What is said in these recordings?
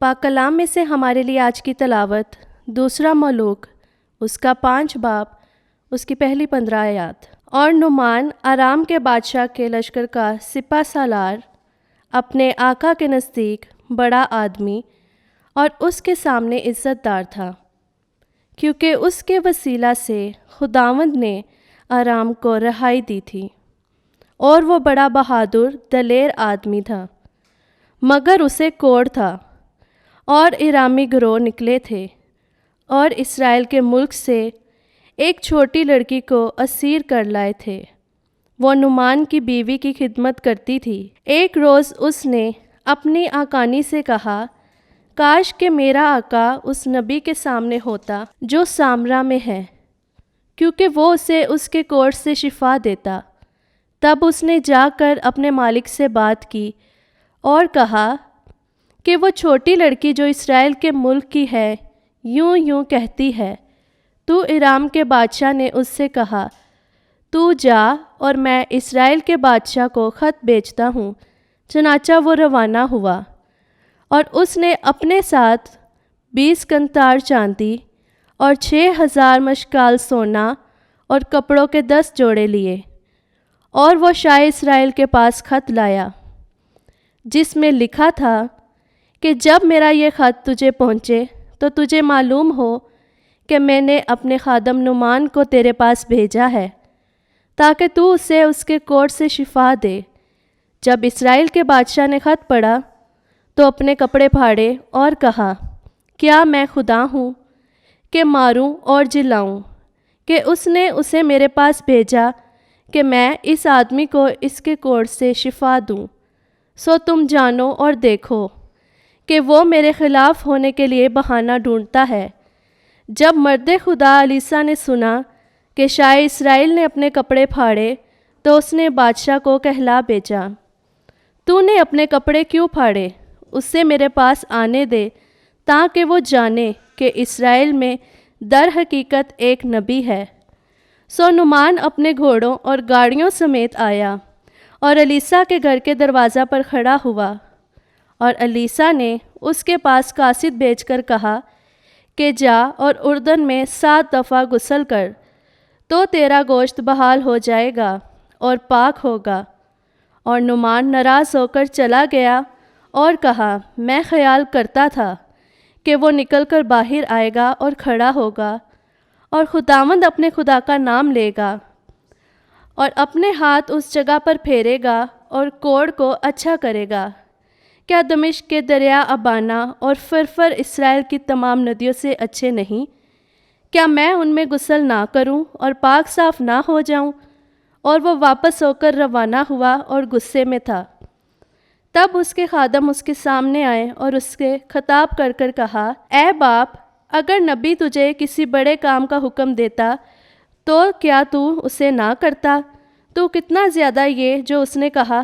پاک کلام میں سے ہمارے لیے آج کی تلاوت دوسرا ملوک اس کا 5 باب اس کی پہلی 15 آیات۔ اور نعمان آرام کے بادشاہ کے لشکر کا سپہ سالار، اپنے آقا کے نزدیک بڑا آدمی اور اس کے سامنے عزت دار تھا، کیونکہ اس کے وسیلہ سے خداوند نے آرام کو رہائی دی تھی، اور وہ بڑا بہادر دلیر آدمی تھا، مگر اسے کوڑ تھا، اور ارامی گروہ نکلے تھے، اور اسرائیل کے ملک سے ایک چھوٹی لڑکی کو اسیر کر لائے تھے۔ وہ نعمان کی بیوی کی خدمت کرتی تھی۔ ایک روز اس نے اپنی آقانی سے کہا، کاش کہ میرا آقا اس نبی کے سامنے ہوتا جو سامرا میں ہے، کیونکہ وہ اسے اس کے کوڑ سے شفا دیتا۔ تب اس نے جا کر اپنے مالک سے بات کی اور کہا کہ وہ چھوٹی لڑکی جو اسرائیل کے ملک کی ہے یوں کہتی ہے، تو ارام کے بادشاہ نے اس سے کہا، تو جا اور میں اسرائیل کے بادشاہ کو خط بھیجتا ہوں۔ چنانچہ وہ روانہ ہوا، اور اس نے اپنے ساتھ 20 قنطار چاندی اور 6000 مشکال سونا اور کپڑوں کے 10 جوڑے لیے، اور وہ شاہ اسرائیل کے پاس خط لایا، جس میں لکھا تھا کہ جب میرا یہ خط تجھے پہنچے تو تجھے معلوم ہو کہ میں نے اپنے خادم نعمان کو تیرے پاس بھیجا ہے، تاکہ تو اسے اس کے کوڑ سے شفا دے۔ جب اسرائیل کے بادشاہ نے خط پڑھا تو اپنے کپڑے پھاڑے اور کہا، کیا میں خدا ہوں کہ ماروں اور جلاؤں، کہ اس نے اسے میرے پاس بھیجا کہ میں اس آدمی کو اس کے کوڑ سے شفا دوں؟ سو تم جانو اور دیکھو کہ وہ میرے خلاف ہونے کے لیے بہانہ ڈھونڈتا ہے۔ جب مرد خدا الیسا نے سنا کہ شاہ اسرائیل نے اپنے کپڑے پھاڑے تو اس نے بادشاہ کو کہلا بھیجا، تو نے اپنے کپڑے کیوں پھاڑے؟ اسے میرے پاس آنے دے، تاکہ وہ جانے کہ اسرائیل میں در حقیقت ایک نبی ہے۔ سو نعمان اپنے گھوڑوں اور گاڑیوں سمیت آیا اور الیسا کے گھر کے دروازہ پر کھڑا ہوا، اور الیسا نے اس کے پاس قاصد بھیج کر کہا کہ جا اور اردن میں 7 دفعہ غسل کر، تو تیرا گوشت بحال ہو جائے گا اور پاک ہوگا۔ اور نعمان ناراض ہو کر چلا گیا اور کہا، میں خیال کرتا تھا کہ وہ نکل کر باہر آئے گا اور کھڑا ہوگا اور خداوند اپنے خدا کا نام لے گا اور اپنے ہاتھ اس جگہ پر پھیرے گا اور کوڑ کو اچھا کرے گا۔ کیا دمشق کے دریا ابانا اور فرفر اسرائیل کی تمام ندیوں سے اچھے نہیں؟ کیا میں ان میں غسل نہ کروں اور پاک صاف نہ ہو جاؤں؟ اور وہ واپس ہو کر روانہ ہوا اور غصے میں تھا۔ تب اس کے خادم اس کے سامنے آئے اور اس کے خطاب کر کر کہا، اے باپ، اگر نبی تجھے کسی بڑے کام کا حکم دیتا تو کیا تو اسے نہ کرتا؟ تو کتنا زیادہ یہ جو اس نے کہا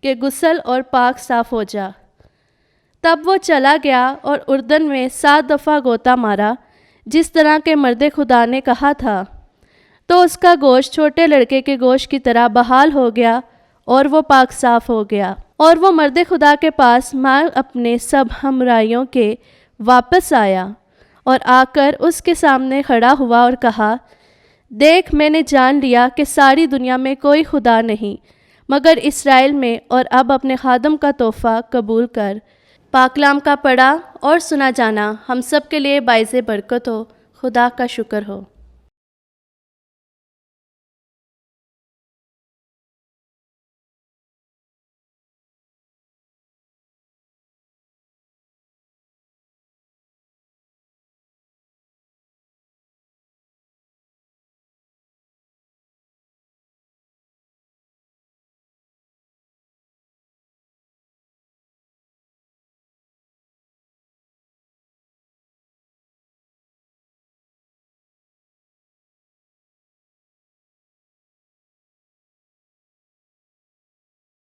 کہ غسل اور پاک صاف ہو جا۔ تب وہ چلا گیا اور اردن میں 7 دفعہ غوطہ مارا، جس طرح کے مرد خدا نے کہا تھا، تو اس کا گوشت چھوٹے لڑکے کے گوشت کی طرح بحال ہو گیا اور وہ پاک صاف ہو گیا۔ اور وہ مرد خدا کے پاس مال اپنے سب ہمراہیوں کے واپس آیا اور آ کر اس کے سامنے کھڑا ہوا اور کہا، دیکھ، میں نے جان لیا کہ ساری دنیا میں کوئی خدا نہیں مگر اسرائیل میں، اور اب اپنے خادم کا تحفہ قبول کر۔ پاک کلام کا پڑھا اور سنا جانا ہم سب کے لیے باعث برکت ہو۔ خدا کا شکر ہو۔